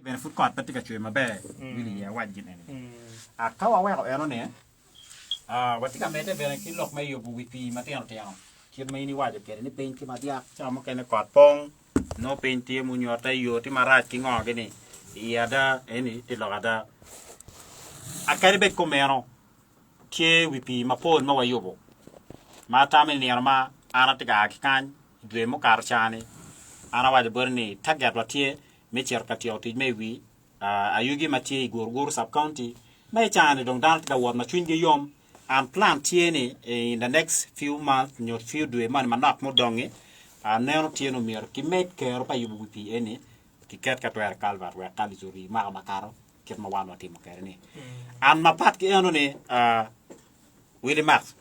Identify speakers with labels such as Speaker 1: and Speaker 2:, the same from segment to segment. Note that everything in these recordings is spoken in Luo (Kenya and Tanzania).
Speaker 1: ben food court pati ka chwe mabe wili ya wad gin ene ka wa wa eno ne wati ka mete ben ki lok mai yo bu wi mati an tiang ki mai ni wad ke ni pen ki madia cha mo ken ko pong no pen ti mu nyo ta yo ti marat ki ngo ge ni ya da eni ti lo da akari be ko meno ke wi ma pol ma wa yo bo ma ta me ni ma ana ti ga ki kan dwe mo kar chani ana wa de berni tagat watie me cher ka tioti me wi ayugi matie gurgur sub county me chani dong dan ga won ma chwinge yom and plan tieni in the next few months nyo few dwe man manak mo dongi neno tieno mir ki met ker pa yubu pi eni ki ket ka twer kalvar we kali zuri ma makaro ket ma wan wati mo ker ni an ma pat ki eno ni Willie Max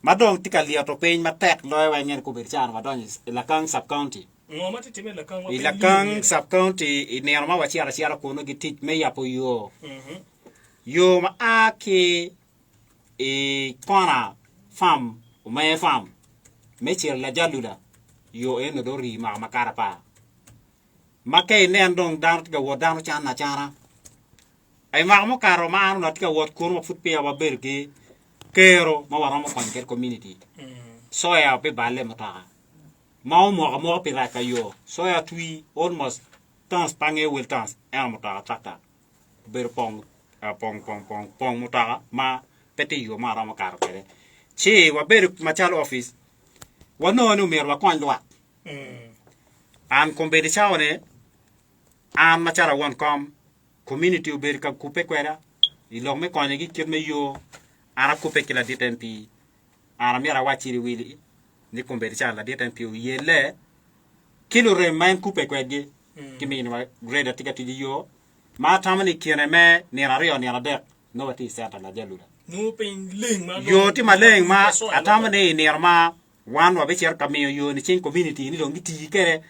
Speaker 1: madong tikali to pein ma tek loy wa ngen ko bir chan wa don la kang sub county
Speaker 2: ngoma ti time la kang wa
Speaker 1: la kang sub county ni ma wa chiara ko no gitit me ya po yo yo ma ake kona fam o me fam me chiara la jalula yo en do ri ma makara pa makay nen dong dan ga wo dan chan na chara ay ma mo karo ma anu na tika wo ko mo fut pe wa berge kero ma wara mo kon ker community so ya pe balle mata ma mo pe ra kayo so ya tui almost tans pange wel tans e mo ta tata ber pong pong mota ma peti yo ma ra mo kar pere chi wa ber machal office wa no mer wa kon lwa an kombedi chawne an machara won kom community ber ka kupe kwera ilo me kon gi ket me yo ara coupe ki la DTNP ara mi ara wachiri wili ni kombedi chala DTNP yele kilo remain coupe kwege kimi ni grade tikati yo ma tamani kene me ni rario ni radek no wati senta la jalula
Speaker 2: no pen ling ma
Speaker 1: yo ti maleng ma atamani ni arma wan wa be cher kamiyo yo ni chin community ni dongi ti kere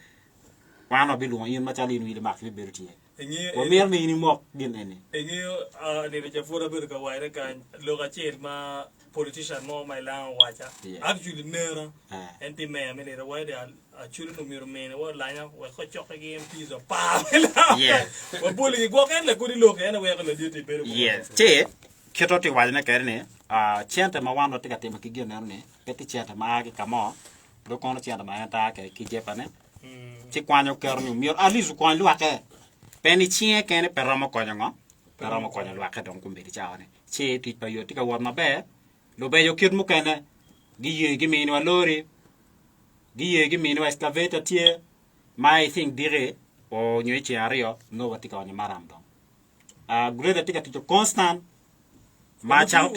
Speaker 1: wan wa be lu yin ma chali ni wili mak fi berti o mer mi ni mok din ene
Speaker 2: engi ne de jafura ber ka waire kan lo ga cher ma politician mo mai la wacha actually nera enti me me ne waire a churu no mir me ne wa la nya wa ko chok ge MP zo pa
Speaker 1: yes
Speaker 2: wa boli go ken le ko di lo ken wa la diti ber
Speaker 1: yes che keto ti wajna kerne chente ma wando tika tema ki gene ne peti chente ma ki kamo do kono chente ma enta ke ki jepane ti kwanyo kernu mir alizu kwan luake peni chie kene peramo konyo luake don kumbedi chawane che ti pa yo tika won mabe lo be yo kit mu kene gi mini wa lori gi mini wa excavator tie mai think dire o nyoy chi ario no watika onye maram don grade tika ti constant ma chao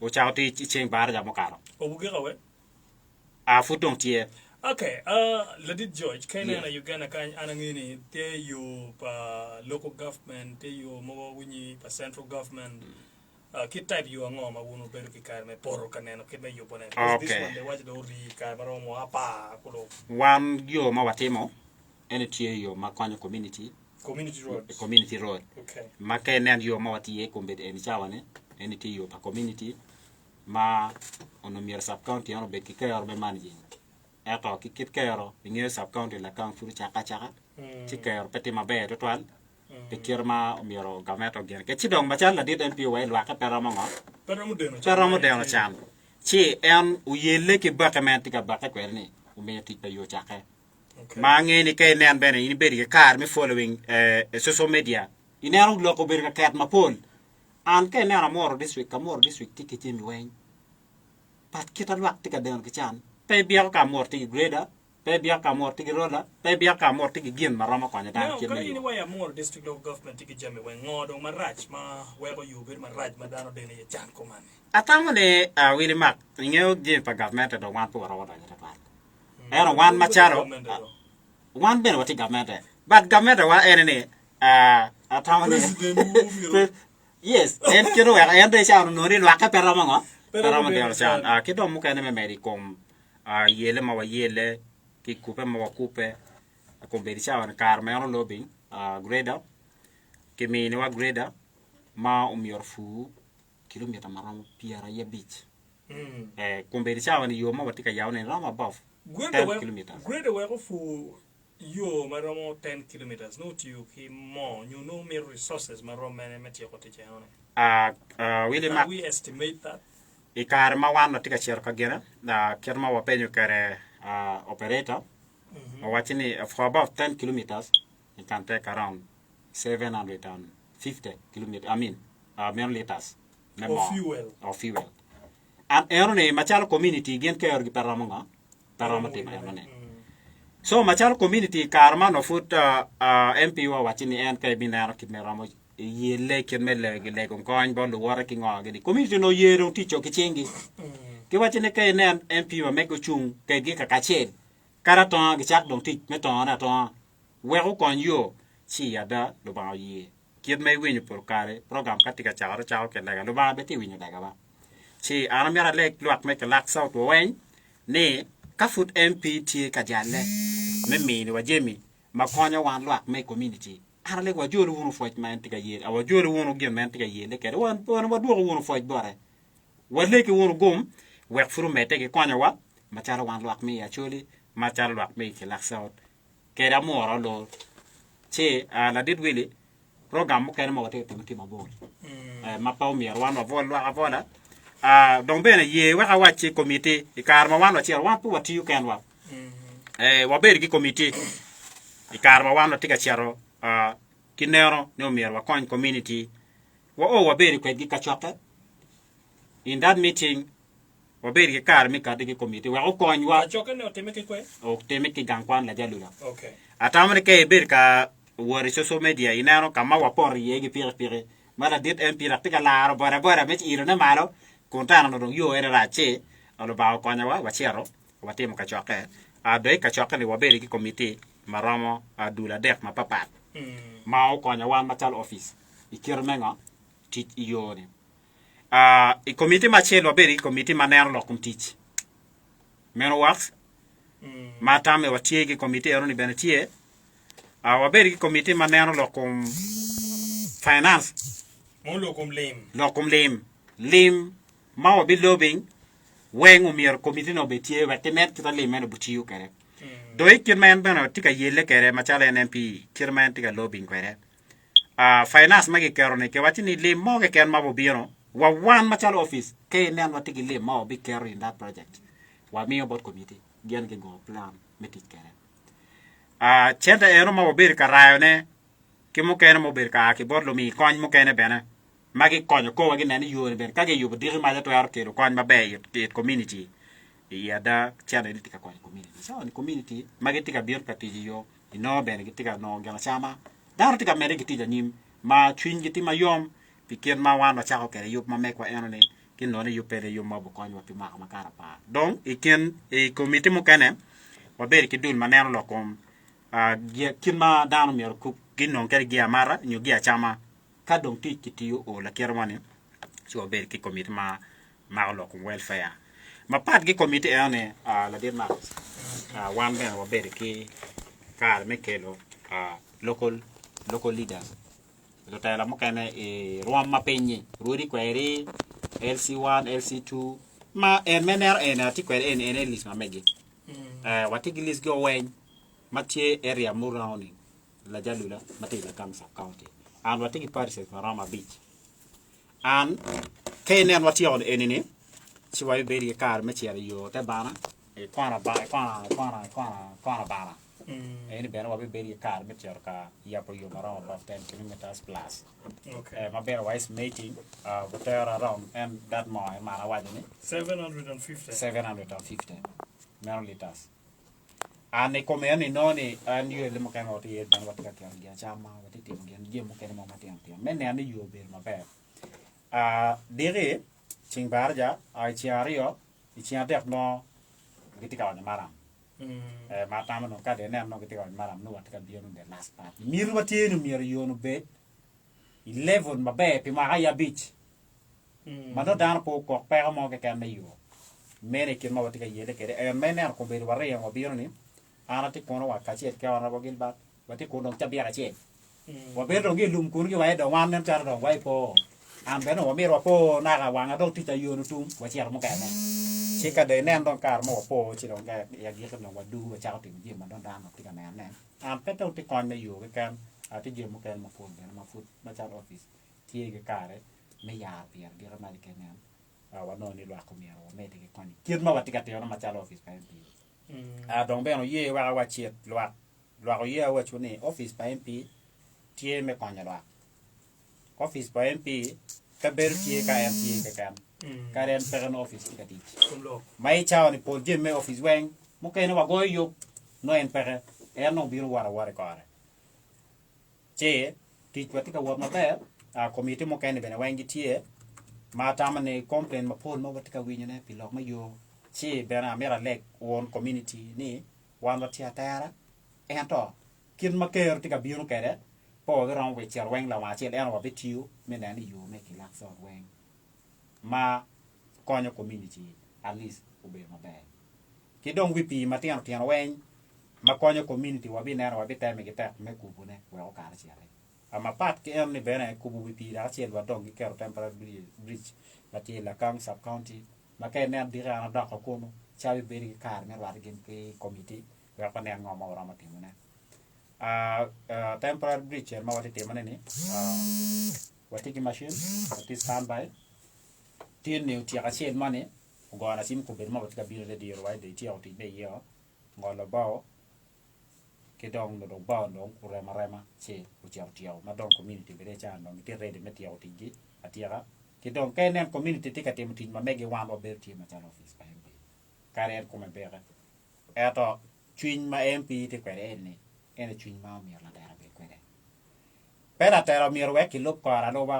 Speaker 1: o chao ti cheng bar ja mo karo
Speaker 2: o buge gawe
Speaker 1: futong tie
Speaker 2: okay ladit George kena na Uganda kan anangini te you pa local government te you mo wini pa central government kit type you ngoma wonu beru ki kar me poro kaneno kit me you pone this one the watch do ri kar maro mo apa kulo
Speaker 1: wan yo ma watimo ene tie yo ma kwanya
Speaker 2: community road
Speaker 1: okay ma kenen yo ma watie kombede eni chawane ene tie yo pa community ma ono mier sub county ono be ki kayor be manji eto ki kit kayoro ngi sub county la kan furu chaka ti kayor peti ma be to twal pe kirma miero gameto gen ke chidong ma chala DTNP wa lwa ka peramo deno chan chi en uyele ki bakament ka bakka kwerni umeti pe yo chaka ma ngi ni kay nen bene ni beri kar mi following social media inero loko beri ka kat ma pol an kay nera moro district tiki mi wen pat kita lwak tika den ka chan pe biya ka morti greda pe biya ka morti rola pe biya ka morti gin marama kwanya dan
Speaker 2: kin ni way more district of government tiki jame wen ngodo marach ma wego yubir marach ma dano de ne chan ko mane
Speaker 1: atamane Willie Mac ngeo je pa government do wan po ro da ta pat era wan macharo wan ben wati government but government wa ene atamane yes en kiro ya en de cha no ri lwa ka perama ngo perama de chan kido mu ka ne me medikom yele ma wa yele ki coupe ma wa coupe ko be chawan kar me ono lobby grader ke me ne wa grader ma yor fu kilomita maram piara ye beach ko be chawan yo ma watika yawne rama baf
Speaker 2: grader wa ko fu yo maromo 10 kilometers no to ki more you know me resources maromo meti ko te chane
Speaker 1: Willie
Speaker 2: can we estimate that
Speaker 1: ikar ma wan tika cher ka gena na ker ma wapenyo kare operator watching for about 10 kilometers it can take around 750 kilometers I mean million liters
Speaker 2: of
Speaker 1: fuel and erone machal community gen ke orgi paramonga paramate ma so machal community karma no foot MP wa watching en ke binaro kitmeramo yele kemele gele kon kon bon wara ki ngoge di community no yero ticho ke chengi ke wachine ke ne MP wa meko chung ke gi ka kachen karaton gi chak dong tik meton na ton we ko kon yo chi ada lo ba yi kiet me winyo por kare program katika charo chao ke daga lo ba beti winyo daga ba chi ana mera lek luak me ke lak south wen ne ka foot MP ti ka jale me mi ni wa jemi ma konyo wan luak me community ara le wa jolo wonu foj man tiga yele awa jolo wonu gen man tiga yele ke wan wa do wonu foj bore wa le ke wonu gom wek furu mete ke konya wa ma chara wan luak me ya choli ma chara luak me ke lak south ke da moro lo che la dit wili program mo ke mo te timti ma bor ma paw mi wan wa vol wa vola donc bene ye wa wa chi comité ikar ma wan wa chi wan pu wa ti you can wa wa ber ki comité ikar ma wan wa tiga charo kinero no mier wa coin community wa beri ko gi kachoka in that meeting wa beri ke kar mi ka de community wa o coin wa
Speaker 2: kachoka ne o temeke ko
Speaker 1: o temeke gankwan la jalula
Speaker 2: okay
Speaker 1: atamre ke ber ka wori social media inaro kama wa por ye gi pire mala dit empira tika la bora me iro na malo kontana no yo era la che alo ba ko nya wa chero wa temo kachoka do kachoka ni wa beri ki community maramo adula dek ma papat ma o konya wan matal office ikirmenga tit yone i committee ma chelo beri committee maner lo kum tich meno wax matame watiegi committee eroni benetie wa beri committee maner lo kum finance
Speaker 2: mo lo kum
Speaker 1: lim ma o bi lobbying wengu mier committee no betie wa tenet kita lim meno butiyu kere doi kirman bana tika yele kere machala NMP kirman tika lobbying kwere finance magi kerone ke watini le mo ke ken mabo biro wa one machala office ke nan watigi le mo be care in that project wa mi about committee gen ke go plan metit kere chenta ero mabo bir karayo ne ke mo ken mo bir ka ke bodlo mi kon mo ken bena magi konyo ko wagi nani yo ben ka ge yo dir ma to yar ke kon ma be community yada chana tika kwa community so ni community mageti ka bior katiji yo ino ben gitika no gana chama dar tika mere gitija nim ma twin giti ma yom pikir ma wan wa chako kere yup ma mekwa enone kin no ne yupere yum ma bu konyo pi ma makara pa donc ikin e community mo kane wa ber ki dul maneno lokom kin ma danu mer ku kin no kere gia mara nyu gia chama ka donc ti kitiyo o la kermane so ber ki community ma lokom welfare ma pat gi committee ene la dir na wan ben wa ber ki kar me kelo local leaders lo tayla mo kene e ruam ma penyi rudi kweri LC1 LC2 ma en mener en ati kweri en list ma megi wati gilis go wen matie area murauni la jalula mati la kam sub county and wati gi paris ma rama beach and kenen wati on enini si wa beri kar me chiari yo te bana e kwana bana eni bena wa beri kar me chiar ka ya po yo around about 10 kilometers plus
Speaker 2: okay
Speaker 1: ma bera wise meeting but around and that more mana wa ni 750 million liters ane come eni noni an yo le mo kan oti e dan wa ka kan ya chama wa ti tim gen je mo kan mo matiam tiam men ani yo ber ma ber dere ching barja ai chiario I chiatek no gitika ni maram matama no ka de nem no gitika ni maram no wat ka bionu de last part miru watenu miru yonu bet 11 mabe pi ma ya beach mano dan po ko pe mo ke kan yo mene ke mo watika yele ke e mene ko be ware yo bionu ni ana ti kono wa ka chet ke ona bo gil bat wati ko no tabia ka chet wa be do gilum kun ki wa do wan nem tar do wa po an beno wa miro po na ga wanga do ti ta yo no tum wa chiar mo ka ne Sika de nen don kar mo po chi don ga ya gi kan wa du wa cha ti ji ma don dan ti kan nen am pe to ti kon me yu ga kan a ti ji mo kan ma fon ga ma fut ma cha office ti ga kare me ya pi gi ma di kan nen wa no ni lwa ko mi ro me ti kon kir ma wa ti ka te na ma cha office pa mp a don be no ye wa chi lwa ko ye wa chu ni office pa mp ti me kon ya lwa office pa mp ka ber ti ka mp ka kan karen peren office ti ka ti mai chao ni po je me office weng mo ke no wa go yo no en pere no biro wara kare che ti kwati ka wa ma be a committee mo ke ni bene weng tie ma tamane complain ma pon mo wati ka winyo ne pilok ma yo che bena mera lek won community ni wan wa tia tara to kin ma ke ti ka biro kere po ga ron we cher weng la ma che en wa bitiu me na ni yo me ki lak so weng ma konyo community at least ube maber kidong wipi matian tian wen ma konyo community wa bi nero wa bi teme gita me kubu ne wa o kar chiare ama pat ke em ni bene kubu wipi da chiel wa dong ke temporary bridge mati la kang sub county ma ke ne dira na da ko kono chawi beri kar me wa gen ke committee wa pa ne ngoma ora mati ne temporary bridge ma wa te mane ni wa tiki machine ati standby tin ne ti ka chen mane go na sim ko be ma ka bi re di ro wa de ti o ti be yo go lo bao ke dong no bao no ku re ma che ku ti o ma dong community be re cha no ti re de me ti o ti gi atiara ke dong ke ne community ti ka te mu ti ma me ge wa no be ti ma cha office pa mp kare ko me be re to twin ma mp ti ko re ne ene twin ma mi la da be ko re pera tero mi ro ki lop ko ara no ba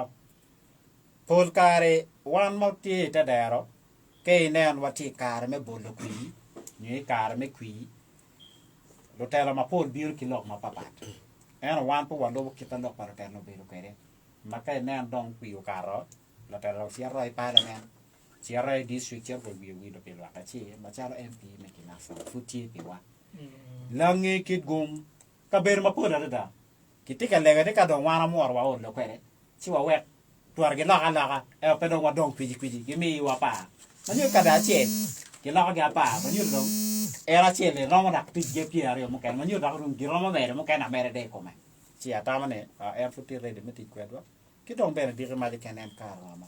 Speaker 1: pol kare wan mo ti ta daro ke nen wati kare me bolo kui ni kare me kui lo tela ma pol bir ki lok ma papat en wan po walo ki ta lok para terno be lo kere ma ke nen dong kui o karo lo tela sia roi pa da men sia roi district cher bo wi lo pe lo ka chi ma cha lo mp me ki na sa futi pi wa langi ki gum ka ber ma po da ki ti ka le ga de ka don wana mo wa o lo kere chi wa wek tuar ke laka pe do wa dong piji ki mi wa pa manyu ka da che ke laka ga pa manyu dong era che le no na piji pi ari mo kan manyu da rum gi romo mere mo kan na mere de ko me chi ata mane e futi re de meti kwedwa ki dong bere di ma de kan en ka ra ma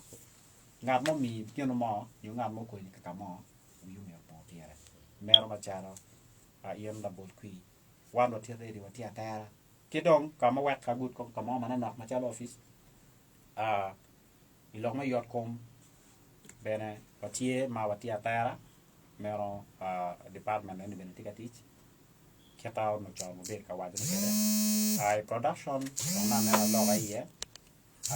Speaker 1: ngat mo mi ki no mo yu ngat mo ko ni ka mo yu me po ti ara mero ma charo yen da bol kui wan do ti re di wa ti ata ki dong ka ma wa ka gut ko ka mo mana nak ma chalo office ilong ma yot kom bene watie ma watia tara mero department ni bene tikatich keta no cha mo be ka wajin kere ai production na na lo ga ye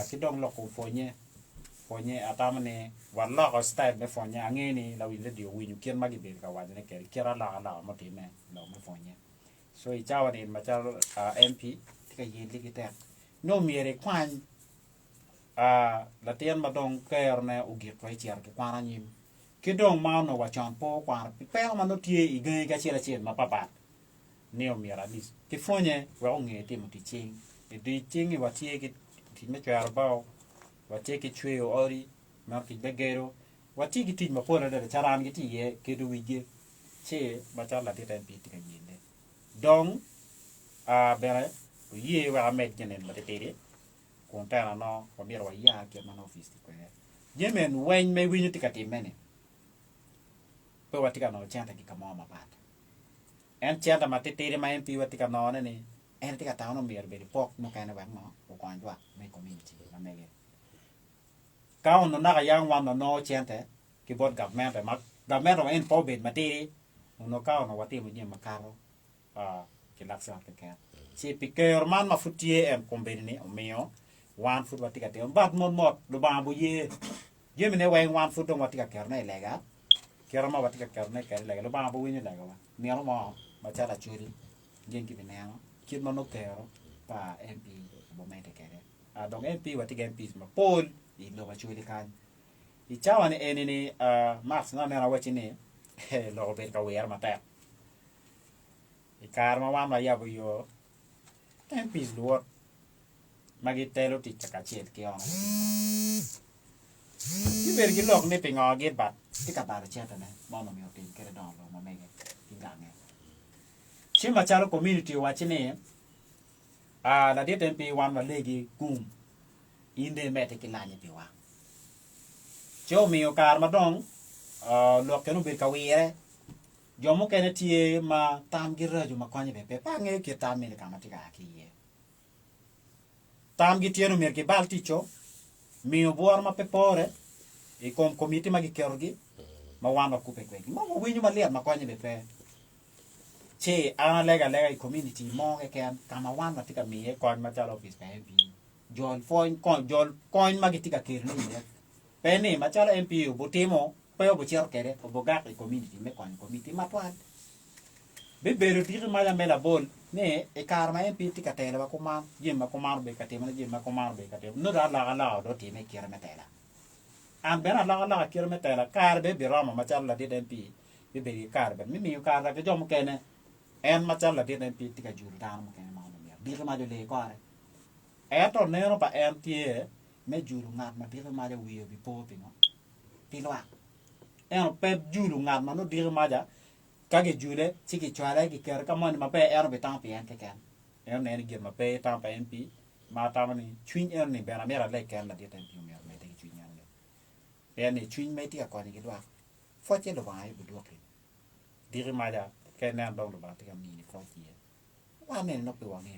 Speaker 1: kidong lo ko fonye atamane wala ko style me fonye angeni la wi le dio winyu kien ma gi be ka wajin kere kera la mo tine lo me fonye so I chawa ni ma cha mp tika yeli kiter no miere kwan la tien ma dong ker ne ugi ko chiar ke kwana nyim ki dong ma no wa chan po kwa pe ma no tie I ge ga chira chen ma papa ne o mira dis ki fonye wa nge ti mo ti ching e di ching wa tie ki ti me char ba wa tie ki chwe o ori ma ki begero wa ti ki ti ma po na de charan ki ti ye ki du wi che ma cha la ti ten pi ti ka yinde dong bere ye wa met jenen ma te te kontana no ko mira wa ya ke man office ko yemen wen me winyu tikati mene pe watika no chanta ki kama ma pat en chanta ma te ma mp watika no ne ni en tika ta no mir be pok mo kana wa mo ko kwan wa me community na me ka on na ga yang wan no chanta ki bot government ma government en po be ma te no ka no wati mo nyem karo ki laksa ke ka si piker man ma futie en kombeni o meo wan foot watika te bat mot do bambu ye mene wen wan foot do watika kerne lega kerma watika kerne kerne lega do bambu winyo lega wa mero mo ma cha la churi genki be neno kit no kero pa mp bo mete kere donc mp watika mp ma pol I lo ba churi kan I chawane enini max na na wachini lo be ka wer mata I karma wan ma yabo yo mp luot magi telo ti chaka chiel ki ona ki ber ki lok ne pe ngo get bat ti ka bar che ta ne mo no mi o tin ke don lo mo me ge ki ga ne chi ma chalo community wa chi ne la de tempi wan wa legi kum inde me te ki la ni pi wa cho mi o kar ma dong lok ke no ber ka wi jo mo ke ne tie ma tam gi ra ju ma ko ni be pa nge ki tam mi ka ma ti ga ki ye tam gi tie no mer ki bal ti cho mi o buar ma pe pore e kom committee ma gi kergi ma wan ku pe kwe ma wi ni ma le ma ko ni be pe che ana lega i community mo ke ken kama wan ma ti ka mi e ko ma cha office pe bi jol foin kon jol coin ma gi ti ka ker ni pe ni ma cha MP bu timo pe bu cher kere bu ga i community me kon committee ma twan be beru ti ma ya me la bol ne e kar ma MP ti ka tele ba ko ma jim ma ko ma be ka te ma jim ma ko ma be ka te no da la do ti me ker me tela an be la ker me tela kar be bi rama ma cha la di MP be be kar be mi kar la ke jom kene en ma cha la di MP ti ka jur da mo kene ma no me bi ma jo le ko are e to ne no pa en tie me juru ngat ma bi ma jo wi bi po pi no pi lo en pe juru ngat ma no di ma ja ka ge jule chi ki chwara ki ker ka mon ma pe er be ta pi en ke ken en ne ge ma pe ta pa MP ma ta ma ni chwin en ni be na me ra le ken la di MP me te chwin en le en ni chwin me ti ka ko ni ki lo fo che lo ba ai bu do ki di ma ja ke ne dong lo ba ti ka mi ni fo chi wa ne no pe wa ne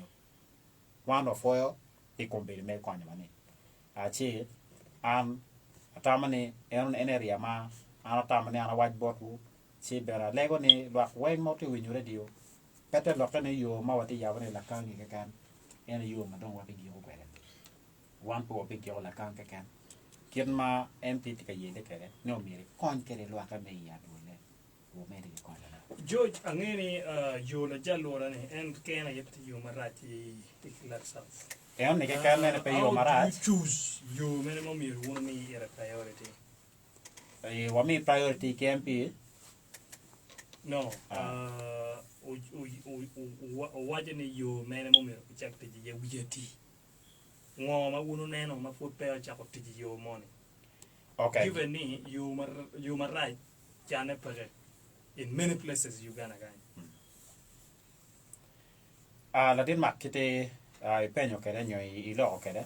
Speaker 1: wa no fo yo e kon be me ko ni ma ni a chi am ta ma ni en area ma ana ta ma ni ana whiteboard wu chi bera lego ni lwa wen mo ti winyu radio pete lo kane yo ma wati ya wani la kan ke kan en yo ma don wa bi yo kwere wan po bi yo la kan ke kan kien ma MP ti ka yede kere no mi kon kere lwa ka me ya do le wo me ri kon la
Speaker 2: George angeni yo la jallo la ne en kena yet yo marati iklar south
Speaker 1: en ne ke kan ne pe yo mara
Speaker 2: you choose yo minimum you want me era priority
Speaker 1: wa mi priority ke MP
Speaker 2: no wajani yo minimum you check ti je wiyati ngo ma wonu neno ma fot pe cha ko ti yo money
Speaker 1: okay
Speaker 2: given ni you marai chane pare in many places you gonna gain
Speaker 1: la din mak kite e penyo kere nyo I lo kere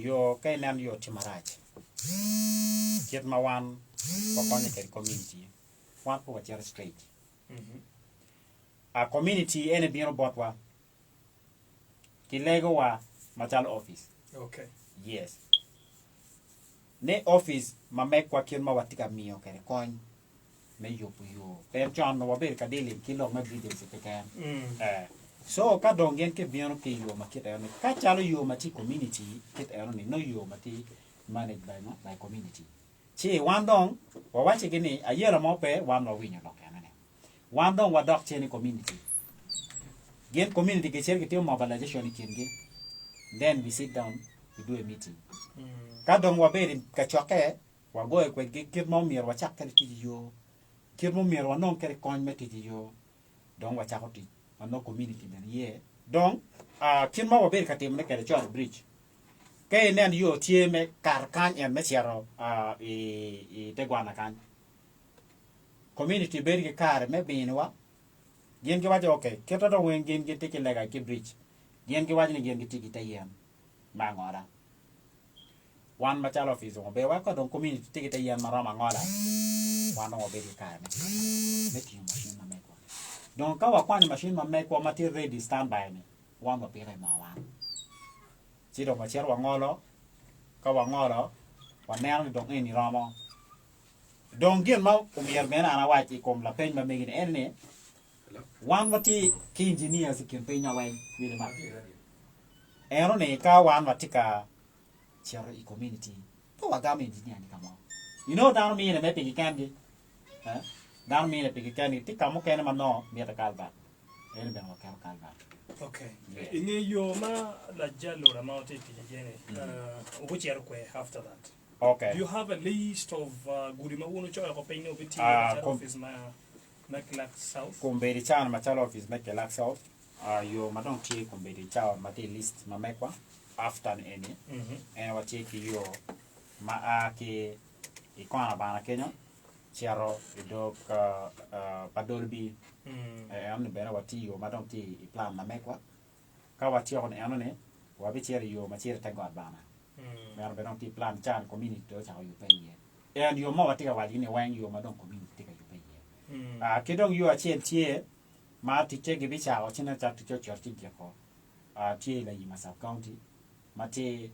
Speaker 1: yo kay nan yo timaraj kit ma wan ko konye kere community wan ko wachera straight a community ene biro botwa kilego wa machal office
Speaker 2: okay
Speaker 1: yes ne office ma mek kwa kien ma watika miyo kere kon me yo puyo per chon no waber ka dele kilo ma video se te kan so ka dongen ke biro ke yo ma kita ne ka chalo yo ma ti community kit ero ni no yo ma ti managed by no by community chi wan dong wa wache gini ayera mo pe wan no winyo lo kan ne wan dong wa dok cheni community gen community ke cher ke te mobilization ni kenge then we sit down we do a meeting ka dong wa be ka choke wa go e kwe kit mo mier wa chak ke ti yo kit mo mier wa non ke kon me ti yo dong wa chak ti no community ben ye donc kit mo wa be ka te me ke chor bridge ke nen yo tie me kar kan en me chero e te gwana kan community be ke kar me bin wa gen ke wa okay ke to wen gen ke te ke lega ke bridge gen ke wa ni gen ke ti te yen ma ngora wan ma chalo office mo be wa ko don community te te yen ma rama ngora wan no be ke kar me ti machine ma me ko donc ka wa kwani machine ma me ko ma ti ready stand by me wan ma pe ma wan chỉ đồ mà chết vào ngõ đó, các bạn ngõ đó, và neo thì đồng in ra mà, đồng kiến máu cũng giờ mấy anh nói chỉ cùng là pen mà mình cái này, one vật thì cái engineer sẽ kiếm pen nhau vậy, vì là em nó này cao one vật thì cả, chỉ là community, tôi là cái engineer này cả mà, you know down me là mấy cái can gì, down me là cái can gì, thì cả một cái mà nó, mình ta cao ba, em là một cao ba.
Speaker 2: Okay. Inge yo ma la jallo la ma te ti jene. Which year kwe after that?
Speaker 1: Okay.
Speaker 2: Do you have a list of gurima wono cho ko pay no biti office ma Maclack South?
Speaker 1: Kumberi chan ma chalo office Maclack South. Yo ma don ti kumberi cha ma ti list ma mekwa after any. And what take yo ma ke ikona bana Kenya chiaro idok padolbi amne bena wati yo madam ti plan na mekwa ka wati on anone wa bi chiari yo ma chiari tagwa bana mer bena ti plan chan community to cha yo pe ye and yo ma wati ka wali ne wan yo madam community ka yo pe ye kedong yo a chien tie ma ti te gi bi cha o china cha ti cho ti ko tie la yi ma sub county ma ti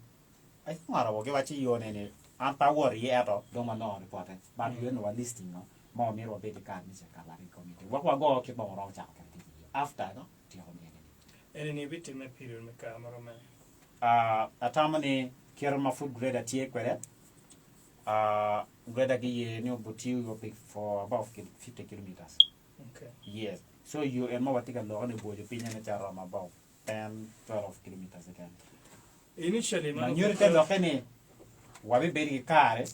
Speaker 1: ai ngara wo ke wati yo ne anta worry ato do ma no report but you know listing no mo mi ro be de kan ni ka la committee wa go ke bo ro cha ka ti after no ti ho ni
Speaker 2: any bit me period me ka maro me
Speaker 1: atamani kero ma food grade tie kwere grade gi ye no buti you pick for about 50 kilometers
Speaker 2: okay
Speaker 1: yes so you and mo watika lo ne bo je pinya na cha ro ma about 10-12 kilometers again
Speaker 2: initially
Speaker 1: man you tell lo kene wabi beri kare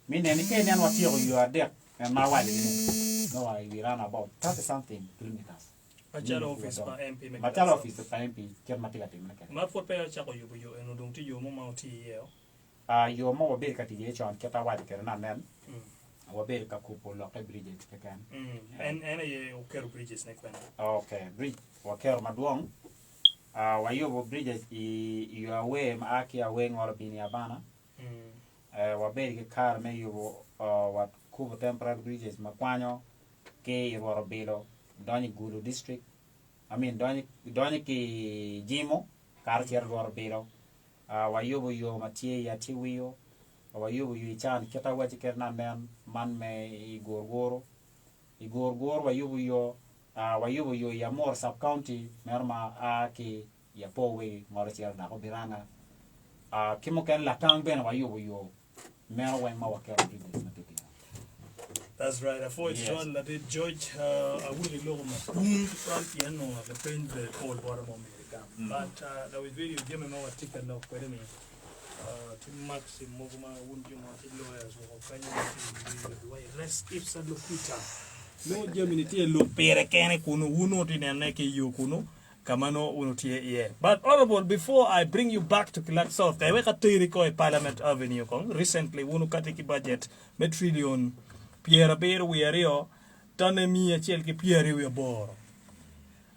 Speaker 1: mi ne ni Kenyan wati you are there and my wife no we ran about 30 something kilometers
Speaker 2: Machalo office pa MP me
Speaker 1: Machalo office pa MP ker matika te me
Speaker 2: ma for pe cha ko yo eno dong ti yo mo ma ti yo
Speaker 1: yo mo wabi ka ti ye chon keta wadi ker na nen wabi ka kupo lo ke bridges ke kan
Speaker 2: and ye o ker bridges ne kwena
Speaker 1: okay bridge wa ker maduong wa yo bridges you away ma aki away ngor bini abana wabi ke kar me yo wat kubo temporary bridges makwanyo ke irwaro bilo doni Gulu district I mean doni ki Jimo kar cher rwaro bilo wayubo yo matie ya tiwiyo wayubo yo chan keta wachi kerna man me igorgoro wayubo yo ya Mor sub county merma ki ya powe ngor cher na ko biranga kimo ken la tang ben wayubo yo mer wen ma wakero bridges matiki.
Speaker 2: That's right. I thought it's one that George I really love my front piano the paint the whole bottom of America. But that was very give me more ticket now for me. To Maxim Movement wouldn't you want lawyers or can you rest if sa lokuta. No Germany lo pere kene kuno uno tinaneke you kuno kamano uno tie. But honorable, before I bring you back to Clark South, I wake up to Parliament Avenue kong recently uno katiki budget $1 trillion Pierre Bear we are done me a chelke Pierre we bor.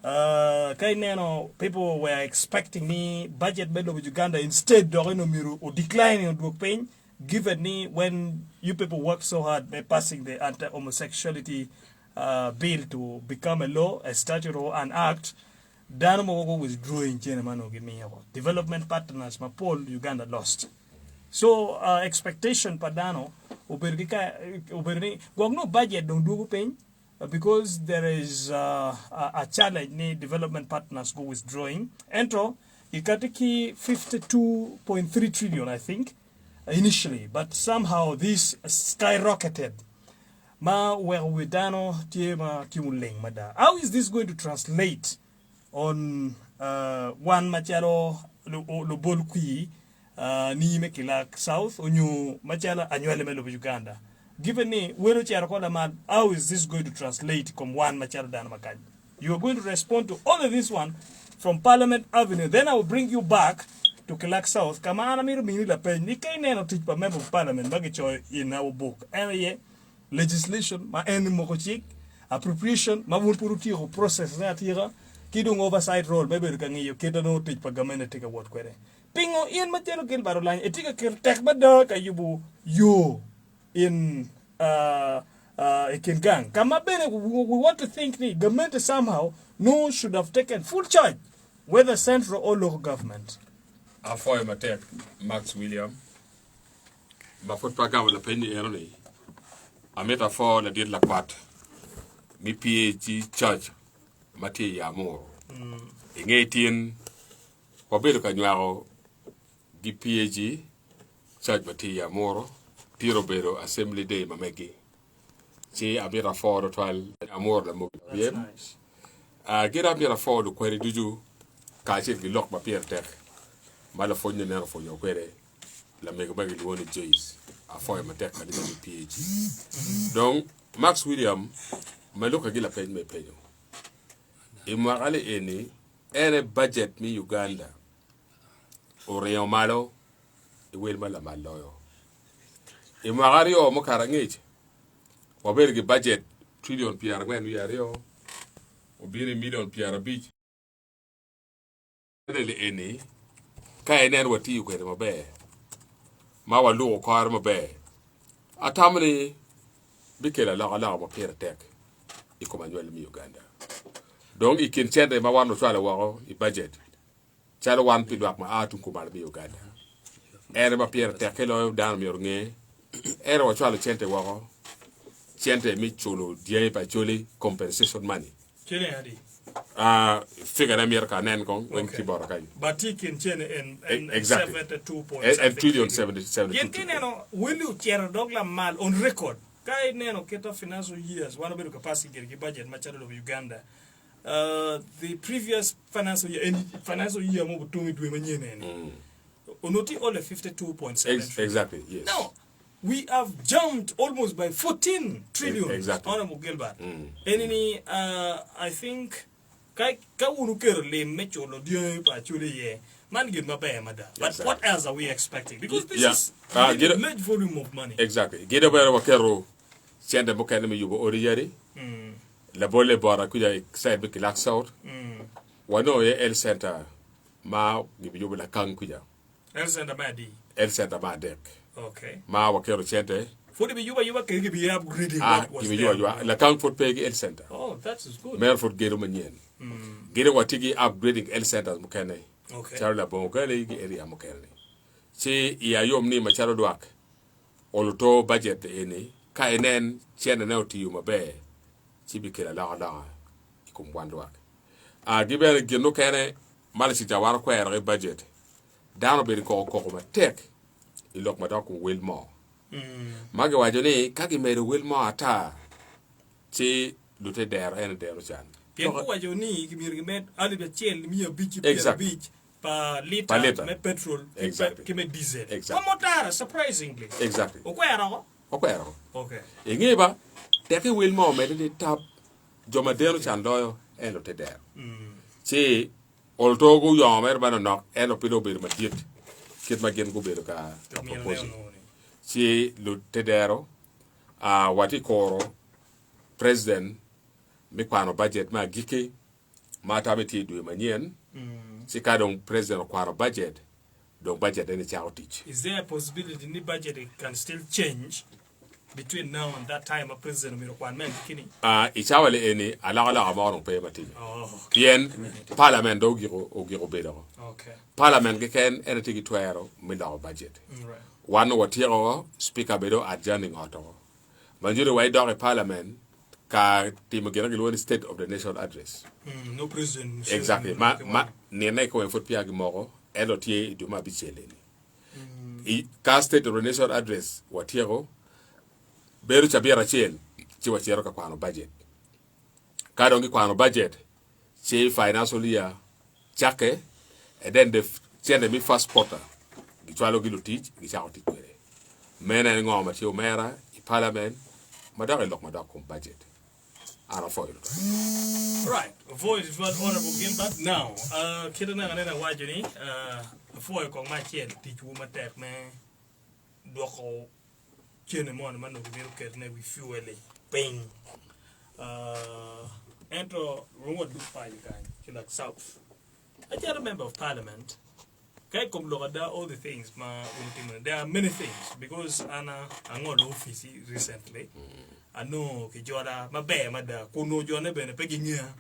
Speaker 2: Kaineno people were expecting me budget bed of Uganda instead Dorino Miru or declining on work pain, given me when you people work so hard by passing the anti-homosexuality bill to become a law, a statute or an act. Danomo withdrawing Jenamano give me development partners my poll Uganda lost. So expectation padano uberni no budget don't do pain because there is a challenge need development partners go withdrawing. Entro ikatiki 52.3 trillion I think initially, but somehow this skyrocketed. Ma we dano tiema kimuleng mada. How is this going to translate on one macharo lo bolkui ni Clark South onyu machala anywele melo Uganda given ni wero chara kola man how is this going to translate from one machala dan makaj you are going to respond to all of this one from Parliament Avenue, then I will bring you back to Clark South kama ana miru minila pen ni kay neno teach member of Parliament magicho in our book and legislation ma en moko chik appropriation ma won puruti ko process na tira kidung oversight role bebe ka ngiyo kedano teach pa gamene tika wot kwere pingo in matero kin barolan etika ker tek bada ka yubu yo in Ikingang kama bene we want to think the government somehow no should have taken full charge whether central or local government
Speaker 3: afoy matek Max William ma fot program la pendi eroni ameta fo la dir la kwat mi PhD charge mati ya mo ngetien ko bedo ka nyaao di PhD charge mati ya moro tiro bedo assembly day mamegi ci ameta fo do twal amor la mo bien gira ameta fo do kweri duju ka ci gi lok ba pierre tek mala fo ñu neer fo yo kwere la mega bagi woni joyce afoy matek ka di PhD donc Max William maluka gila page me page imwa ale eni ene budget mi Uganda o reyo malo e wel mala maloyo e magario mo karangich wa bergi budget trillion piara gwen yario o bini million piara beach le eni ka enen wati ko de mabe ma wa lu ko ar mabe atamni bikela la mo pere tek e ko manuel mi Uganda donc i kin chende ma wano swala wa i budget chalo wan pidwak ma atun ko mal mi Uganda ere ma pere tek lo dan mi ornge ere wa swala chente wa chente mi chulo die pa chuli compensation money
Speaker 2: Chene hadi.
Speaker 3: Figure America nen kong when kibora kai.
Speaker 2: But he can change and
Speaker 3: exactly
Speaker 2: 72
Speaker 3: and trillion 77.
Speaker 2: Yen neno will you chair dogla mal on record. Kai neno keta financial years one of the capacity the budget machado of Uganda. The previous financial year mo butumi dwe manyene. Onoti all 52.7.
Speaker 3: Exactly, yes.
Speaker 2: Now we have jumped almost by 14 trillion.
Speaker 3: Exactly.
Speaker 2: Honorable Gilbert. And I think kai ka unu kero le mecho lo dio pa chule ye man give ma ba mada. But what else are we expecting? Because this is a large volume of money.
Speaker 3: Exactly. Gede ba wa kero sende mo kan mi yubo oriyari. La bolle bora kuja side bi kilak south. Wano ye el center ma gibi yubo la kan kuja.
Speaker 2: El center ma di.
Speaker 3: El center ma dek.
Speaker 2: Okay.
Speaker 3: Ma wa kero sente.
Speaker 2: For the yuba ke be upgrading
Speaker 3: what was there. La kan fort pegi el center.
Speaker 2: Oh, that is good.
Speaker 3: Mer fort gero manyen. Gede watigi upgrading el center mo kanai.
Speaker 2: Okay.
Speaker 3: Charo la bon kale gi area mo kanai. Si ya yom ni ma charo dwak. Oluto budget eni ka enen chene na oti yuma be. Ci bi kela la ikum wandwak. Gibe geno kene malisi jawar ko era budget. Dano be ko ma tek. Ilok ma ko Wilmore. Mage wajoni kagi mere Wilmore ata ci lute der en der chan.
Speaker 2: Bien ko wajoni kimir met ali be chel mi beach beach pa liter me petrol ki me diesel. One more time surprisingly.
Speaker 3: Exactly.
Speaker 2: O ko era
Speaker 3: ko?
Speaker 2: Okay.
Speaker 3: Ngeba teke Wilmore me de tap joma der chan doyo en lute der. Ci oltogo yo mer bana nok en opido be ma diet. Kit ma gen go be ka propose. Si lu tedero wati koro president mi kwano budget ma gike ma tabeti du manien si ka don president kwano budget don budget any chao teach.
Speaker 2: Is there a possibility the budget can still change between now and that time a president mi kwan men kini
Speaker 3: ichawale eni ala amaro pe mati
Speaker 2: okay.
Speaker 3: Yen parliament do giro bedo.
Speaker 2: Okay.
Speaker 3: Parliament ke ken enetigi twero mi la budget.
Speaker 2: Right.
Speaker 3: One watiro speaker bedo adjourning auto. Manjuri wai dog parliament ka timo gena state of the nation address.
Speaker 2: No president.
Speaker 3: Exactly. Ma nene ko en foot piagi moro elotie iduma bicheleni. Ka state of the nation address watiro beru chabira chen chi watiro ka kwano budget. Ka dongi kwano budget chi financial year chake and then the send me first quarter. Gichwalo gilu teach gichao teach kwere. Mena ngoma chi omera I parliament madare lok madako budget. Ara foil.
Speaker 2: Right. Voice is what honorable Gilbert now. Kida na nena wajuni foil kong ma chen teach woman tek me doko chene mon manu biru ket ne we fuel pain. Ento rumo du pa yukan kilak south. I just remember of parliament. All the things there are many things because Anna got office recently. I know Kijora Mabe Mada Kuno Jone Bene Peginia.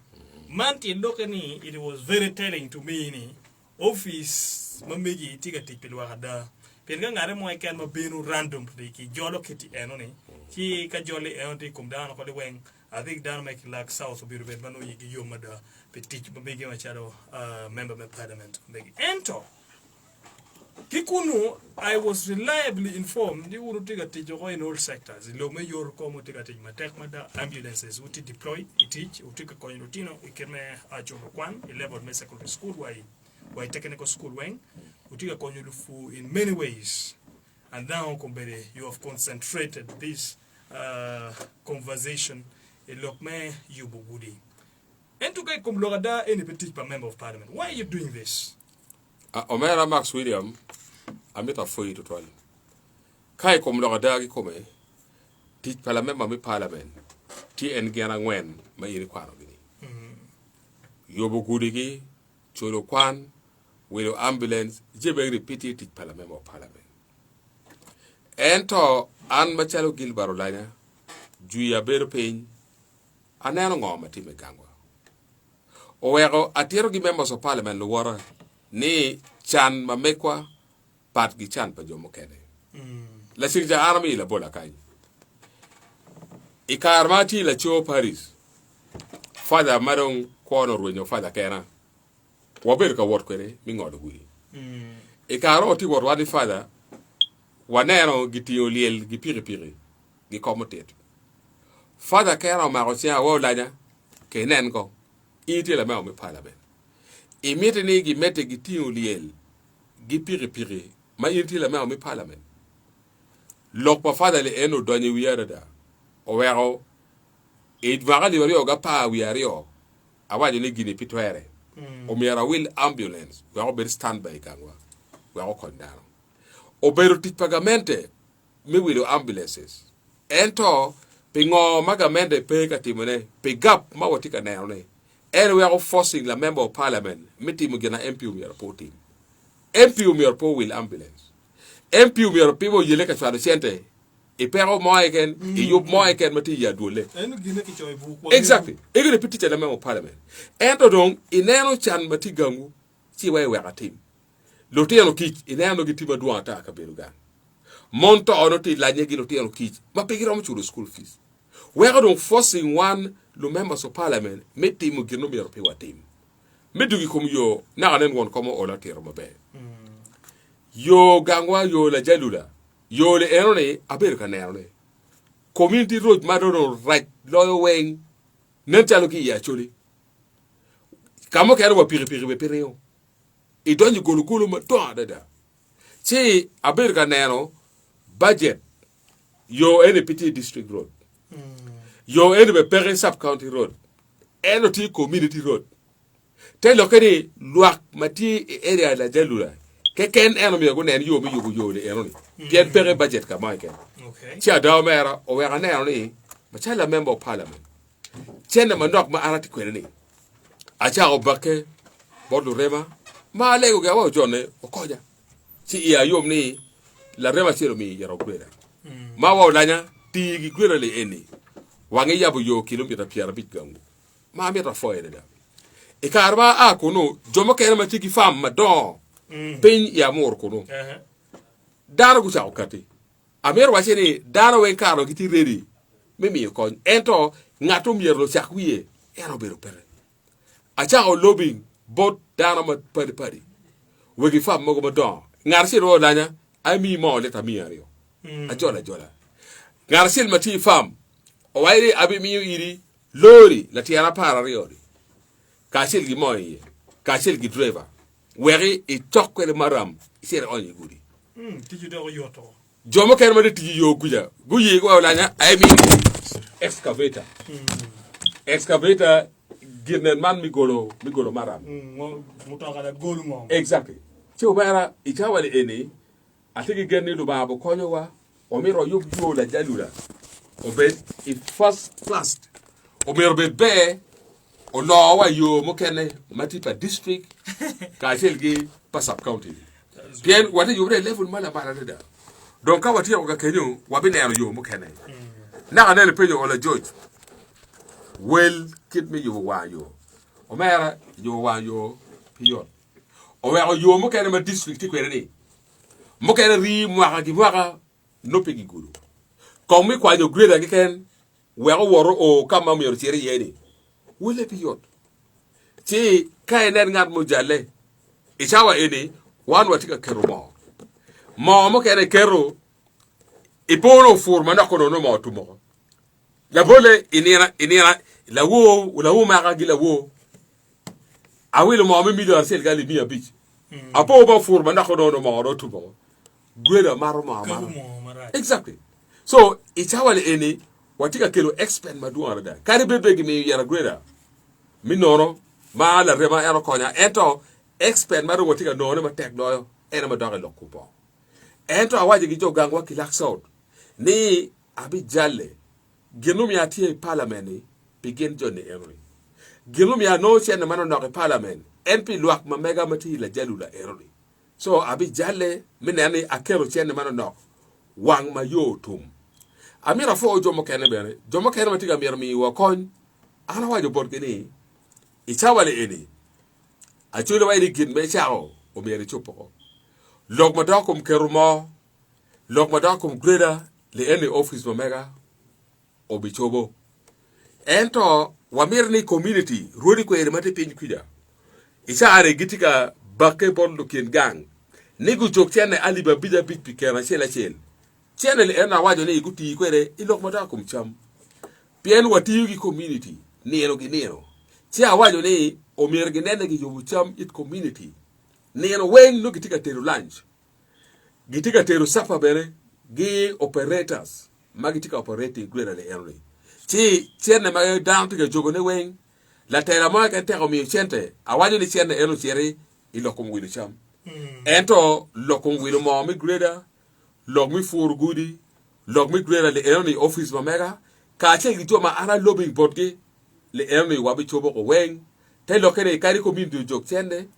Speaker 2: Manti Lokani, it was very telling to me office Mamegi Tigati Pilwada. Pengang I can Mabino random Pliki, Jolo Kitty Enoni. He Kajoli Eonti come down for the wing. I think down make like south of Birubano Yomada, Petit Mabegi Machado, member of parliament. Ento. Kikuno, I was reliably informed they would take a teacher in all sectors. The low mayor come take a teach mada ambulances would deploy, teach, would take a coin rutino, Ikeme Achokan, 11 secondary school, why technical school wing, would take a coin in many ways. And now, Kombere, you have concentrated this conversation in Lokme Yubugudi. And to get Kumlogada any particular member of parliament. Why are you doing this?
Speaker 3: Omera Max William, I met a foy to 12. kai kom lo da gi kome ti parliament ma mi parliament ti en gena ngwen ma yiri kwano gi yobo gudi gi cholo kwan welo ambulance jebe repeti ti parliament mo parliament ento an ma chalo gil barolanya juya ber piny aneno ngoma time gangwa owego atiero gi members of parliament lo wara ni chan ma mekwa pat gi chan pa jomo kene la sirja army la bola kai ikarmati la cho paris fada marong kono ruenyo fada kena waber ka wot kwere mi ngodo guri ikaro ti wot wadi fada wanero gitio liel gi piri gi komotet fada kena ma ko sia wo lanya kenen ko iti la ma mi parliament imite ni gi mete gitio liel gi piri ma iti la ma mi parliament lok pa fada le eno donye wiara da owero e dwaga li wario ga pa wiario awaje ni gine pitwere o miara will ambulance wa ber standby kangwa wa kondano o beru tit pagamente mi will ambulances ento pingo magamente pe katimone pe gap ma watika na ne and we are forcing the member of parliament miti gena MP mi reporting MP mi report will ambulance MP mi people yele ka tsado sente e pero moyken e yob moyken mati ya dole exactly e go repeat the member of parliament ento donc ineno chan mati gangu ci way wa team lo tieno kich ineno gitima duanta ka beruga monto onoti la nyegi lo tieno kich ma pegiro mo churu school fees we are donc forcing one lo members of parliament meti mo gino mi europe wa team medugi kom yo na ganen won komo ola tero mabe yo gangwa yo la jalula yo le erone aberka nerone community road madoro right lo weng nentalo ki ya choli kamo kero wa piri yo e donji golu ma to dada ci aberka nero budget yo ene petit district road yo ene be pere sub county road eno ti community road te lokere luak mati area la jalula ken eno mi go nen yo mi yo le eno ni bien pere budget ka ma ken
Speaker 2: okay
Speaker 3: ci ada mera o wera ne eno ni ma chala member of parliament chene ma ndok ma arati kwere ni acha o bakke bodu rema ma lego ga wa jone o koja ci iya yom ni la rema ci mi yaro kwere ma wa lanya ti gi kwere le eni wangi yabu yo kilomita piara bitgangu ma meta foyede da e karba a kono jomo kene ma tigi fam ma don pen ya mor kono dara gu chaw kati amer wa cheni dara wen karo giti redi mimi ko ento ngato mierlo chakwiye ero bero pere a cha o lobbying bot dara ma pari wegi fam mo go ma don ngarsi ro lanya ami mo leta mi ario a jola ngarsil ma ti fam o wairi abi mi iri lori la tiara para riori kasil gi moye kasil gi driver weri e tokkere maram sere onyi guri
Speaker 2: tiji do yoto
Speaker 3: jomo ken ma de tiji yo guyi ko lanya ay mi excavator girnen man mi golo maram
Speaker 2: mu to gala golu mom
Speaker 3: exactly ci obara e tawale ene atigi genni lu babo konyo wa o mi ro yo la jalula o be e first class o mi ro be o lo wa yo mo kene matipa district ka selgi pa sub county bien wata yo re level mala mala da donc ka wati o ga kenyo wa bi ne yo mo kene na ga ne pe yo la George well kid me yo wa yo o mera yo wa yo piot o wa yo mo kene ma district ko re mo kene ri mo ga gi mo ga no pe gi gulu ko mi kwa yo grade ga ken wa woro o kama mo yo tire yeni wole piot ti kay ner ngat mo jalle e chawa ene wan watika kero mo kene kero e bono forma na kono no mo tumo la bole inira la wo ma ga gila wo awilo mo mi do sel gali mi abich apo ba forma na kono no mo do tumo gweda maro exactly so e chawa ene watika kero expand maduara da kare bebe gi mi yara gweda mi nono ma la rema ero konya ento expert ma do watika nono ma tek doyo ena ma doge lokku bo ento awaje gi jogangwa kilak sod ni abi jalle genum ya tie parliament ni begin jone eroi genum ya no chen mano no parliament mp luak ma mega mati la jalula eroi so abi jalle minani akero chen mano no wang ma yo tum amira fo jomo kene bere jomo kene mati ga mi wa kon ana wajo borgeni ichawale eni achule wa ni gin me chao o mere chopo log madakum kerumo log madakum greda le eni office mega obichobo ento wamirni community rodi ko ere mate pin kuja isa are gitika bakke bon lukin gang nigu jok chene aliba bida bit pikera chela chene le ena wajo ne iguti ko ere ilog madakum cham pien wati gi community nero gi nero chia wajo ne omir gi nene gi yobu cham it community nero wen no gitika teru lunch gitika teru sapa bere gi operators magitika operating gwera le enri chi chene ma down to jogo ne wen la tera ma ka te ko mi chente awajo ni chene eno chere ilokum wilu cham ento lokum wilu mo mi greda log mi for gudi log mi greda le enri office ma mega ka che gi to ma ana lobbying board ge le enri wabi chobo ko wen te lokere kari ko min du jok chende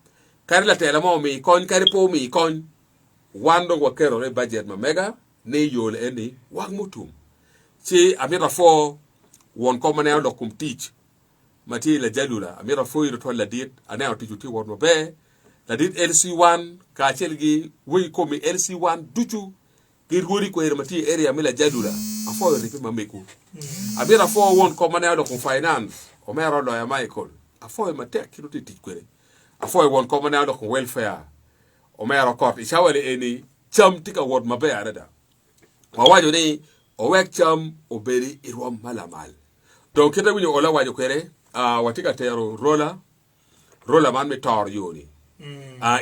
Speaker 3: kari la tera mo mi kon kari po mi kon wando wa kero re budget ma mega ne yole eni wag mutum chi amira fo won ko mane do kum teach mati la jalula amira fo yiro to la dit ana to juti won be la dit LC1 ka chelgi wi ko mi LC1 duchu gir gori ko mati area mi la jalula afo ripi mameku amira fo won ko mane do kum finance o mero lo ya Michael afo ma tek kilo ti teach kwere afo won ko mane do kum welfare o mero court ishawale eni cham tika word mabe arada wawajo ni o wek cham o beri irwam malamal donc kete winyo ola wajo kwere watika tero rola man mi tor yoni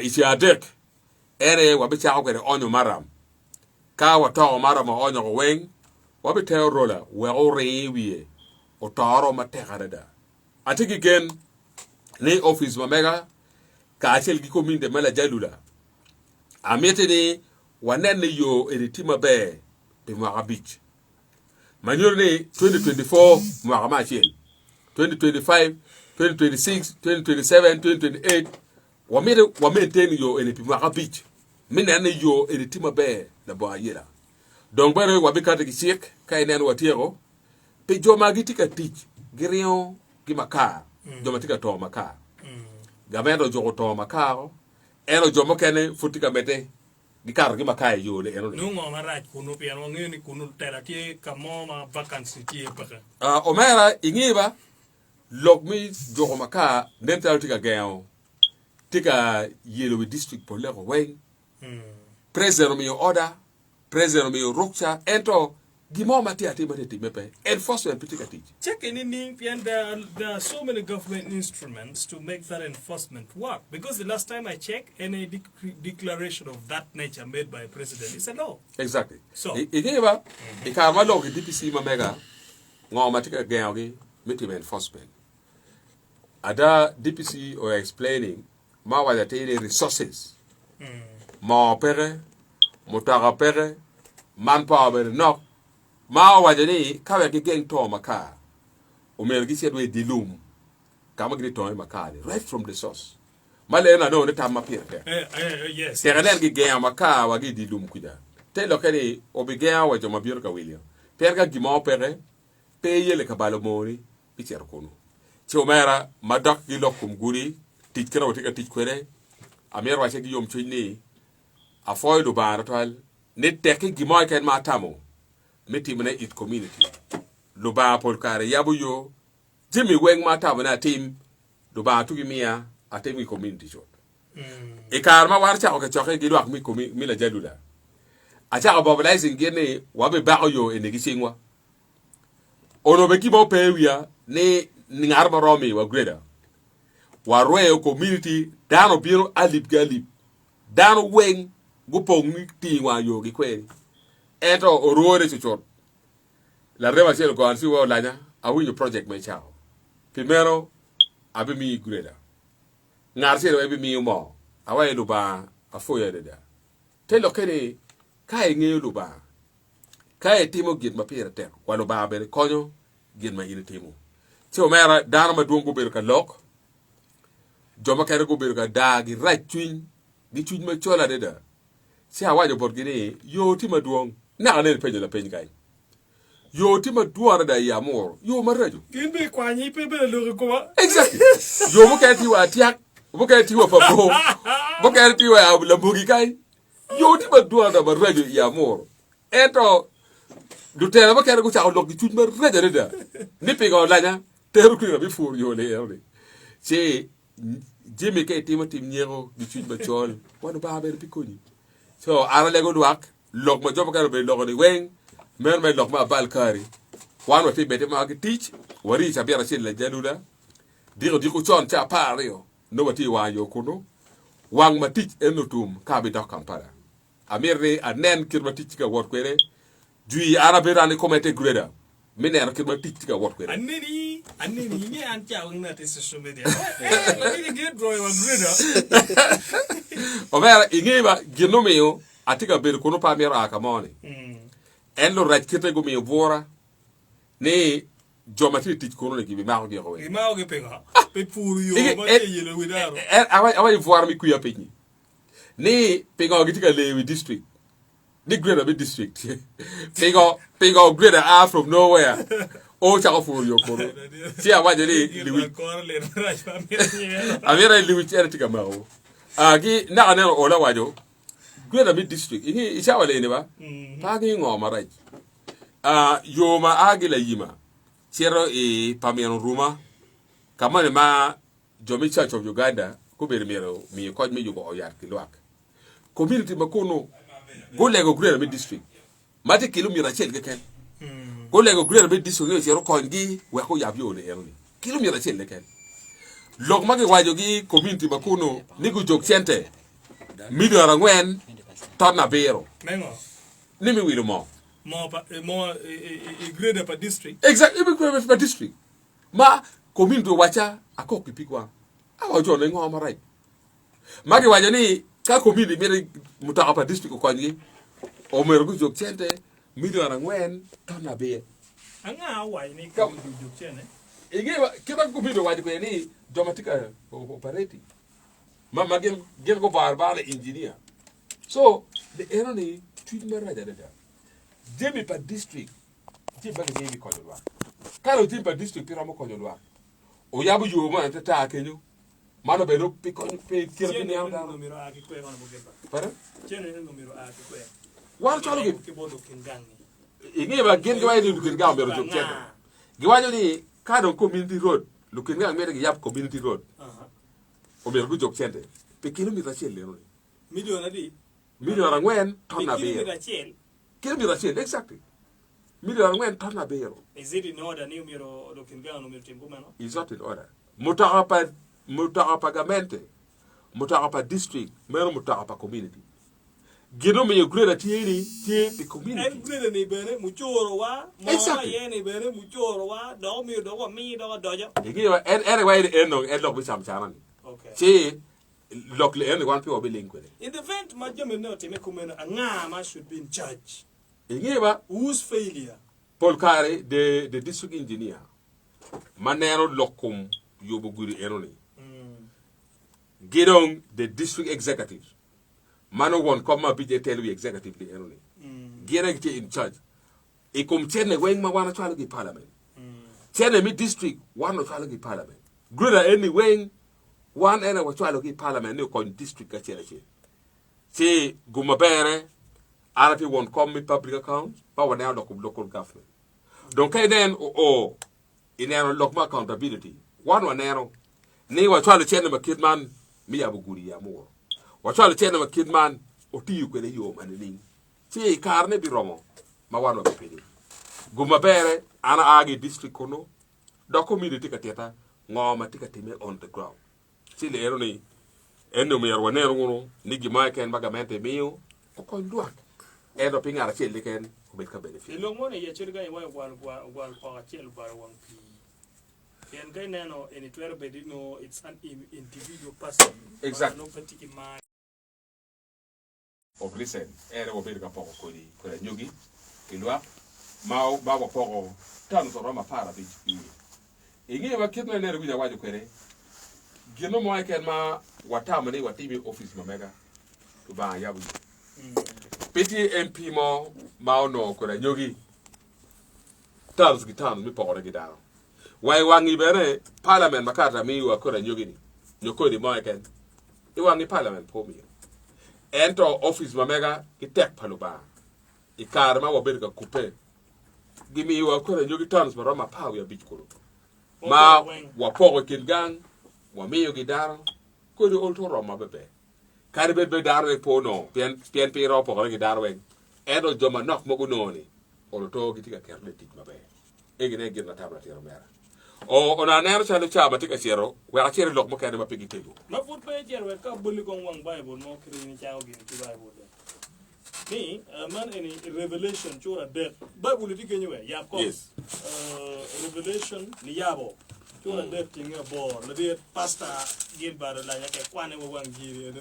Speaker 3: isi adek ere wabicha kwere onyo maram ka wato maram onyo ko wen wabitero rola we ore wiye o toro matekarada atiki gen ni office mamega ka achel gi kominde mala jalula amete ni wanene yo eritima be be Mwagabich. Manure ne 2024 Mwagamachen. 2025, 2026, 2027, 2028 wamete yo ene pi Mwagabich. Minane yo eritima be na boayela. Donc bare wabikate kisik kay nen watiero pe joma gitika teach girion gimaka joma tika to maka. Gamendo jogo to makaro eno jomo kene futika mete gikar gi makay yo le eno
Speaker 2: no ma raj kuno pian ngeni kuno tera tie kamo ma vacancy tie paka
Speaker 3: omera ingiba logmi jogo maka dental tika gao tika yelo district pour le wen president mi order president mi rokcha ento gimo mati ati mati mepe enforcement tika teach
Speaker 2: check in pian there are so many government instruments to make that enforcement work because the last time I checked any declaration of that nature made by a president is a law
Speaker 3: exactly
Speaker 2: so
Speaker 3: igiba ikama log DPC ma mega ngoma tika gao gi miti enforcement ada DPC or explaining ma wa that resources ma pere motara pere manpower no ma wajani kawe ki geng to maka omelgi sedwe dilum kama gri to maka right from the source male na no ne tamma pirte
Speaker 2: yes
Speaker 3: terenen gi geng maka wagi dilum kuja te lokani obigea wa joma biurka William perga gimo pere peye le kabalo mori picher kono chomera madak gi lokum guri tikra wotika tikwere amer wa chegi yom chini afoy do baratal ne teki gimo ken matamo meti mena it community lo ba pol kare yabu yo jimi weng mata bana team lo ba tugi mia atemi community shot e karma warcha o ke choke gi lwak mi la jalula acha mobilizing gene wabe ba yo enegi singwa ono be kibo pewia ne ngarma romi wa greda warwe community dano biro alip galip dano weng gupong ni tiwa yo gi kweri eto orore chuchot la reba sel ko ansi wo lanya awinyo project me chao primero abi mi greda ngar sel abi mi mo awai lu ba afoya deda te lokene kai ng'eyo lu ba kai timo git ma pira tek kwalo ba bere konyo git ma ine timo so mera dana ma duongo bere ka lok joma kere go bere ka dagi right twin di twin ma chola de da si awajo borgini yo ti ma duong na ne penyo la peny kai yo ti ma duara da ya mor yo marajo
Speaker 2: Kimbe kwani pepe lo ko.
Speaker 3: exactly yo mo kere ti wa tiak mo kere ti wa fa bo mo kere ti wa la bogi kai yo ti ma duara da marajo ya mor eto du tere ba kere go cha lok di twin ma rajo de da ni pe go lanya teru ku bi fur yo le yole si jimi ke tim nyego di twin ma chol wanu ba be pikoni so ara lego duak lok ma job kare be lok di weng mer me lok ma balkari wanu ti bete ma teach wari sa biara sin la jalula diro diko chon cha pario no wati wa yo kuno wang ma teach enotum ka bi dok kampala amirre anen kirma teach ka wor kwere dui ara be rani komete greda miner kirma teach ka wor kwere
Speaker 2: Aneni nge ancha wangna te social media. Ni get draw wa greda.
Speaker 3: o vera ingeba ginomeo atika be kuno pa mera akamone en lo raj kete go mi vora ne jomati teach kuno ne gibi ma ko go we
Speaker 2: Ma o ge penga. Pe pour yo ma te yelo widaro.
Speaker 3: awai voir mi kuya penyi ni penga go tika lewi district ni greda be district penga greda are from nowhere o cha ko for yo kono si awaje ni liwi avera liwi tere tika mawo agi na na o la wajo greda be district ini isa wale ne ba pa gi ngoma raj yo ma agi la yima chero e pamiano ruma kama ne ma jomi church of Uganda ko be mero mi ko mi yugo oyar kilwak community makono go lego greda be district mate kilomita chel ken go lego greda be district yo chero kongi we ko yabyo ne erni kilomita chel ken log mage wajo gi community makono ni go jok chente mido arangwen tona bero
Speaker 2: Mengo.
Speaker 3: ni mi wido mo
Speaker 2: Grade pa district.
Speaker 3: exactly be per district ma community wacha akok pipikwa awa jo ne ngoma right mage wajo ni ka community mere mutaka pa district ko ngi o mer go jok chente mido arangwen tona bero
Speaker 2: Anga wa ni ka du chene.
Speaker 3: ingeba kiba community wajo ko ni domatika operate ma gen ko barbare engineer so the error treatment right there jemi pa district ti ba ngi ko lwa karo ti pa district pira mo ko lwa o yabu yo mo enta ta kenyu mano be no pe kira ni am da
Speaker 2: Numero a ki kwe wana bugeba.
Speaker 3: para
Speaker 2: Chene numero a ki kwe.
Speaker 3: wan chalo ge
Speaker 2: Ki bodo kingangi.
Speaker 3: ingeba gen ga wadi lukin ga mbero jok chen gi wajo ni kado community road lukin ga mbere yap community road o mbero go jok chen pe kilometer chen le no
Speaker 2: Million adi.
Speaker 3: million angwen tonna be
Speaker 2: Kilometer chel.
Speaker 3: kilometer chen exactly million angwen tonna be
Speaker 2: Is it in order ni numero do kingangi numero tempo mano?
Speaker 3: is not in order mutaka gamente mutaka district mero mutaka community gino me grade tieni tie the community
Speaker 2: En grade ni bene muchoro wa, mo
Speaker 3: Exactly.
Speaker 2: ye ni bene muchoro wa, do mi do wa mi do dojo.
Speaker 3: igiwa en way en lok bisam chanan
Speaker 2: Okay.
Speaker 3: che lok le en one people be link with
Speaker 2: In the event ma jame no teme kumeno anga ma should be in charge.
Speaker 3: igiwa
Speaker 2: Whose failure?
Speaker 3: Paul Kare the district engineer manero lokum yobo guri eroni gedong the district executive mano won koma bije telu executive the eroni gerek ke in charge e kom chene weng ma wana chalo gi parliament chene mi district wana chalo gi parliament gruda any weng one ena wa chalo gi parliament ne ko district ka chele che si gumabere arafi won kom mi public account pa wana local government donc kay den o inero local accountability one wanero ni wa chalo chene ma kidman mi abu guri ya mo wa chalo chene ma kidman o tiyu ko le yo manini si karne bi romo ma wano be pedi guma bere ana agi district kono do community ka teta ngoma tika time on the ground si le ero ni endo mi yarwa nero ngono ni gima ken bagamente miyo ko nduak edo pingara chele ken ko bet ka benefit
Speaker 2: Ilong mo ne ye chirga ye wa gwal pa chel bar wang pi. Ken kay nano eni twere bedino it's an individual person.
Speaker 3: Exactly.
Speaker 2: No party in mind.
Speaker 3: of recent era wo bir ka poko ko di ko la nyogi ilwa ma wo poko tan so roma para bi ingi ma kitna ne ruja waju kwere gino mo ken ma watama ni watimi office ma mega to ba yabu piti MP mo ma no ko la nyogi tans gitan mi poko gi daro wai wangi bere parliament makata mi wa ko la nyogi ni nyoko di mo ken I wangi parliament po mi ento office ma mega ki tek paluba I karma wa bir ka coupe gimi wa ko la nyogi tans ma roma pa ya bich ko ma wa poko kin gang wa mi yogi daro ko di olto roma bebe kari bebe daro e po no pien pi ro poko gi daro wen edo joma nok mo go noni olto gi tika kerne tik mabe egine gir na tabla tiro mera o ona nero chalo chaba tika chero we achire lok mo kene ma pigi tego
Speaker 2: ma fut pe jer we ka buli kong wang bible no kiri ni chao gi ti bible me man any revelation chura death bible di kenyu we ya ko
Speaker 3: yes
Speaker 2: revelation ni yabo chura death tinga bo le de pastor Gilbert la ya ke kwane wo wang giri